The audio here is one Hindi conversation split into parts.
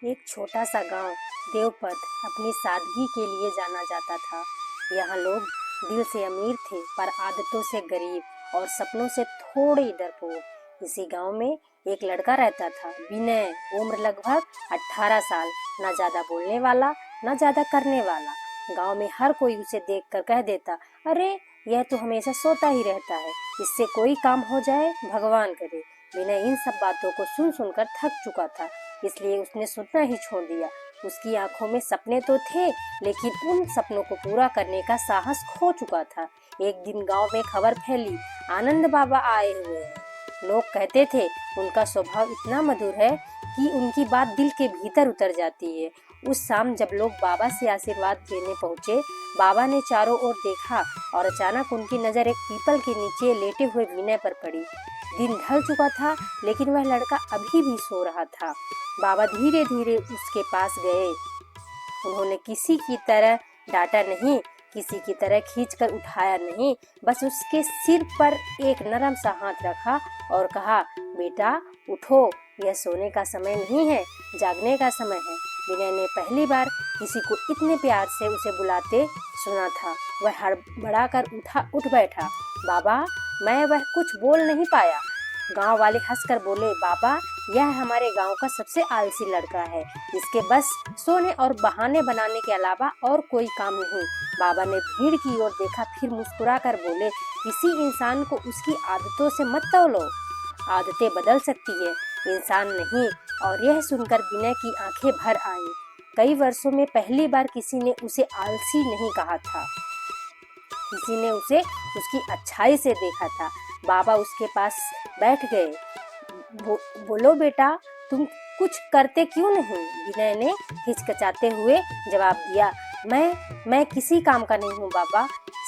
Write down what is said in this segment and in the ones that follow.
एक छोटा सा गांव देवपथ अपनी सादगी के लिए जाना जाता था। यहाँ लोग दिल से अमीर थे पर आदतों से गरीब और सपनों से थोड़े डरपोक। इसी गांव में एक लड़का रहता था, विनय। उम्र लगभग 18 साल। न ज्यादा बोलने वाला, न ज्यादा करने वाला। गांव में हर कोई उसे देखकर कह देता, अरे यह तो हमेशा सोता ही रहता है, इससे कोई काम हो जाए भगवान करे। विनय इन सब बातों को सुन सुनकर थक चुका था, इसलिए उसने सुनना ही छोड़ दिया। उसकी आंखों में सपने तो थे, लेकिन उन सपनों को पूरा करने का साहस खो चुका था। एक दिन गांव में खबर फैली, आनंद बाबा आए हुए हैं। लोग कहते थे उनका स्वभाव इतना मधुर है कि उनकी बात दिल के भीतर उतर जाती है। उस शाम जब लोग बाबा से आशीर्वाद लेने पहुंचे, बाबा ने चारों ओर देखा और अचानक उनकी नजर एक पीपल के नीचे लेटे हुए विनय पर पड़ी। दिन ढल चुका था, लेकिन वह लड़का अभी भी सो रहा था। बाबा धीरे धीरे उसके पास गए। उन्होंने किसी की तरह डांटा नहीं, किसी की तरह खींचकर उठाया नहीं, बस उसके सिर पर एक नरम सा हाथ रखा और कहा, बेटा उठो, यह सोने का समय नहीं है, जागने का समय है। विनय ने पहली बार किसी को इतने प्यार से उसे बुलाते सुना था। वह हड़बड़ाकर उठ बैठा। बाबा, मैं वह कुछ बोल नहीं पाया। गांव वाले हंसकर बोले, बाबा यह हमारे गांव का सबसे आलसी लड़का है, इसके बस सोने और बहाने बनाने के अलावा और कोई काम नहीं। बाबा ने भीड़ की ओर देखा, फिर मुस्कुराकर बोले, किसी इंसान को उसकी आदतों से मत तौलो, आदतें बदल सकती है, इंसान नहीं। और यह सुनकर विनय की आंखें भर आईं। कई वर्षों में पहली बार किसी ने उसे आलसी नहीं कहा था, किसी ने उसे उसकी अच्छाई से देखा था। बाबा उसके पास बैठ गए। बोलो बेटा, तुम कुछ करते क्यों नहीं? विनय ने हिचकिचाते हुए जवाब दिया, मैं किसी काम का नहीं हूँ बाबा।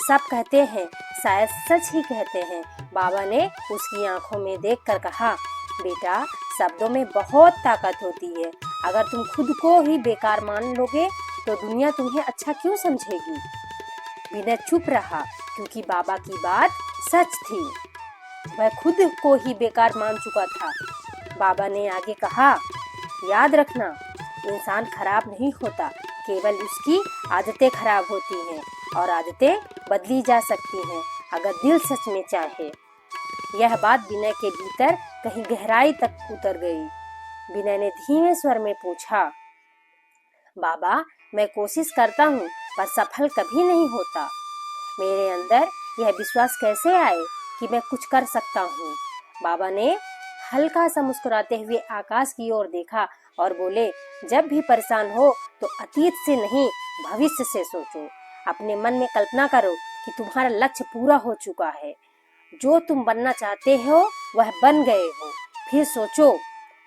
सब कहते हैं, शायद सच ही कहते हैं। बाबा ने उसकी आंखों में देखकर कहा, बेटा शब्दों में बहुत ताकत होती है। अगर तुम खुद को ही बेकार मान लोगे तो दुनिया तुम्हें अच्छा क्यों समझेगी? विनय चुप रहा, क्योंकि बाबा की बात सच थी। वह खुद को ही बेकार मान चुका था। बाबा ने आगे कहा, याद रखना, इंसान खराब नहीं होता, केवल उसकी आदतें खराब होती हैं और आदतें बदली जा सकती हैं अगर दिल सच में चाहे। यह बात विनय के भीतर कहीं गहराई तक उतर गई। विनय ने धीमे स्वर में पूछा, बाबा मैं कोशिश करता हूँ पर सफल कभी नहीं होता। मेरे अंदर यह विश्वास कैसे आए कि मैं कुछ कर सकता हूँ? बाबा ने हल्का सा मुस्कुराते हुए आकाश की ओर देखा और बोले, जब भी परेशान हो तो अतीत से नहीं, भविष्य से सोचो। अपने मन में कल्पना करो कि तुम्हारा लक्ष्य पूरा हो चुका है, जो तुम बनना चाहते हो वह बन गए हो। फिर सोचो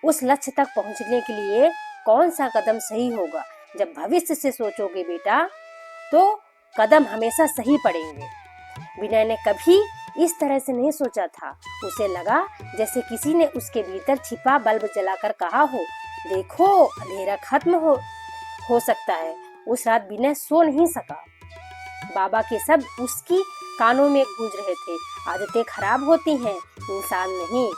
उस लक्ष्य तक पहुंचने के लिए कौन सा कदम सही होगा। जब भविष्य से सोचोगे बेटा, तो कदम हमेशा सही पड़ेंगे। विनय ने कभी इस तरह से नहीं सोचा था। उसे लगा जैसे किसी ने उसके भीतर छिपा बल्ब जलाकर कहा हो, देखो अंधेरा खत्म हो सकता है। उस रात विनय सो नहीं सका। बाबा के शब्द उसकी कानों में गूंज रहे थे, आदतें खराब होती हैं, इंसान नहीं।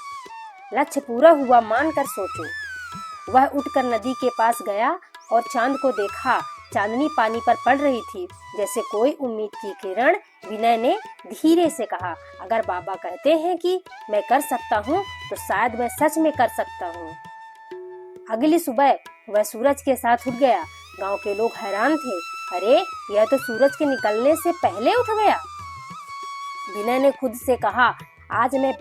लक्ष्य पूरा हुआ मानकर सोचो। वह उठकर नदी के पास गया और चांद को देखा। चांदनी पानी पर पड़ रही थी जैसे कोई उम्मीद की किरण। विनय ने धीरे से कहा, अगर बाबा कहते हैं कि मैं कर सकता हूँ तो शायद मैं सच में कर सकता हूँ। अगली सुबह वह सूरज के साथ उठ गया। गांव के लोग हैरान थे, अरे यह तो सूरज के निकलने से पहले उठ गया। विनय ने खुद से कहा, आज मैं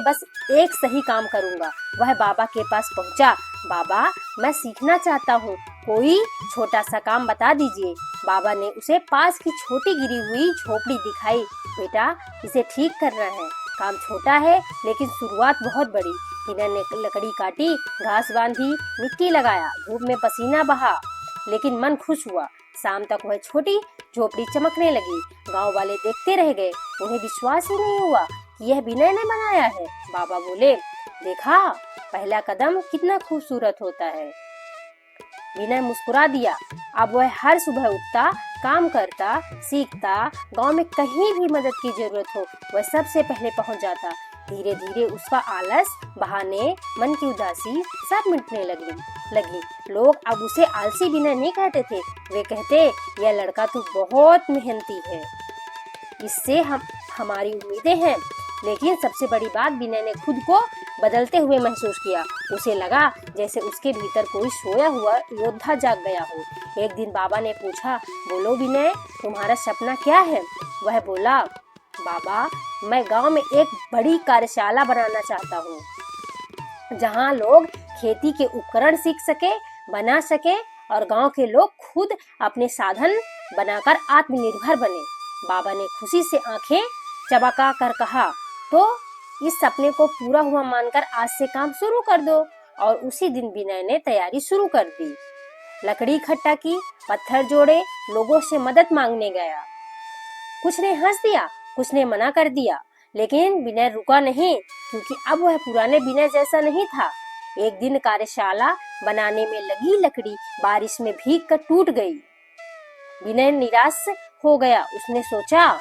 बस एक सही काम करूंगा। वह बाबा के पास पहुंचा। बाबा मैं सीखना चाहता हूँ, कोई छोटा सा काम बता दीजिए। बाबा ने उसे पास की छोटी गिरी हुई झोपड़ी दिखाई। बेटा इसे ठीक करना है, काम छोटा है लेकिन शुरुआत बहुत बड़ी। विनय ने लकड़ी काटी, घास बांधी, मिट्टी लगाया, धूप में पसीना बहा, लेकिन मन खुश हुआ। शाम तक वह छोटी झोपड़ी चमकने लगी। गांव वाले देखते रह गए, उन्हें विश्वास ही नहीं हुआ कि यह विनय ने बनाया है। बाबा बोले, देखा पहला कदम कितना खूबसूरत होता है। विनय मुस्कुरा दिया। अब वह हर सुबह उठता, काम करता, सीखता। गांव में कहीं भी मदद की जरूरत हो वह सबसे पहले पहुंच जाता। धीरे धीरे उसका आलस, बहाने, मन की उदासी सब मिटने लगी। लोग अब उसे आलसी विनय नहीं कहते थे, वे कहते यह लड़का तो बहुत मेहनती है, इससे हमारी उम्मीदें हैं। लेकिन सबसे बड़ी बात, विनय ने खुद को बदलते हुए महसूस किया। उसे लगा जैसे उसके भीतर कोई सोया हुआ योद्धा जाग गया हो। एक दिन बाबा ने पूछा, बोलो विनय, तुम्हारा सपना क्या है? वह बोला, बाबा, मैं गांव में एक बड़ी कार्यशाला बनाना चाहता हूँ, जहाँ लोग खेती के उपकरण सीख सके, बना सके और गांव के लोग खुद अपने साधन बनाकर आत्मनिर्भर बने। बाबा ने खुशी से आंखें चबका कर कहा, तो इस सपने को पूरा हुआ मानकर आज से काम शुरू कर दो। और उसी दिन विनय ने तैयारी शुरू कर दी। लकड़ी इकट्ठा की, पत्थर जोड़े, लोगों से मदद मांगने गया। कुछ ने हंस दिया, कुछ ने मना कर दिया, लेकिन विनय रुका नहीं, क्योंकि अब वह पुराने विनय जैसा नहीं था। एक दिन कार्यशाला बनाने में लगी लकड़ी बारिश में भीग कर टूट गई। विनय निराश हो गया। उसने सोचा,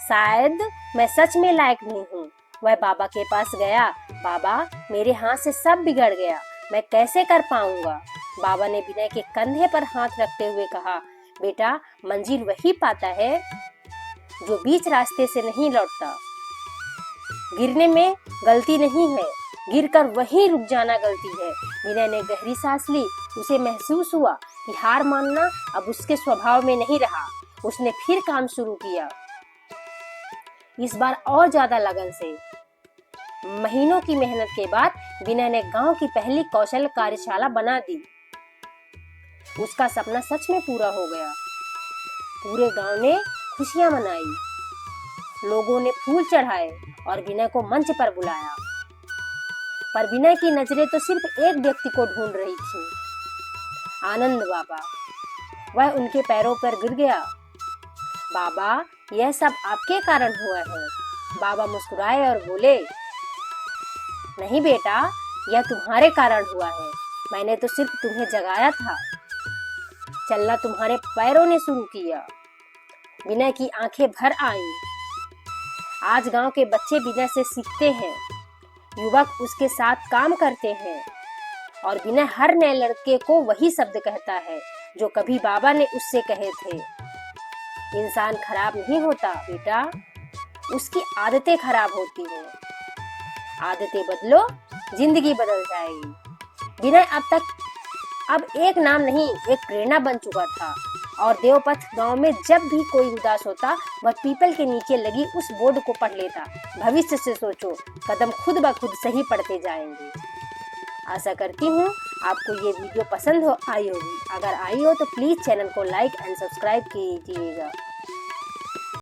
शायद मैं सच में लायक नहीं हूँ। वह बाबा के पास गया। बाबा, मेरे हाथ से सब बिगड़ गया, मैं कैसे कर पाऊंगा? बाबा ने विनय के कंधे पर हाथ रखते हुए कहा, बेटा, मंजिल वही पाता है जो बीच रास्ते से नहीं लौटता। गिरने में गलती नहीं है, गिरकर वहीं रुक जाना गलती है। विनय ने गहरी सांस ली। उसे महसूस हुआ कि हार मानना अब उसके स्वभाव में नहीं रहा। उसने फिर काम शुरू किया, इस बार और ज्यादा लगन से। महीनों की मेहनत के बाद विनय ने गांव की पहली कौशल कार्यशाला बना दी। उसका सपना सच में पूरा हो गया। पूरे गांव ने खुशियां मनाई, लोगों ने फूल चढ़ाए और विनय को मंच पर बुलाया। पर विनय की नजरें तो सिर्फ एक व्यक्ति को ढूंढ रही थी, आनंद बाबा। वह उनके पैरों पर गिर गया। बाबा, यह सब आपके कारण हुआ है। बाबा मुस्कुराए और बोले, नहीं बेटा, यह तुम्हारे कारण हुआ है। मैंने तो सिर्फ तुम्हें जगाया था। चलना तुम्हारे पैरों ने शुरू किया। विनय की आंखें भर आईं। आज गांव के बच्चे विनय से सीखते हैं, युवक उसके साथ काम करते हैं और विनय हर नए लड़के को वही शब्द कहता है जो कभी बाबा ने उससे कहे थे, इंसान खराब नहीं होता बेटा, उसकी आदतें खराब होती हैं। आदतें बदलो, जिंदगी बदल जाएगी। विनय अब एक नाम नहीं, एक प्रेरणा बन चुका था। और देवपथ गांव में जब भी कोई उदास होता, वह पीपल के नीचे लगी उस बोर्ड को पढ़ लेता, भविष्य से सोचो, कदम खुद ब खुद सही पड़ते जाएंगे। आशा करती हूँ आपको ये वीडियो पसंद आई होगी। अगर आई हो तो प्लीज चैनल को लाइक एंड सब्सक्राइब कीजिएगा।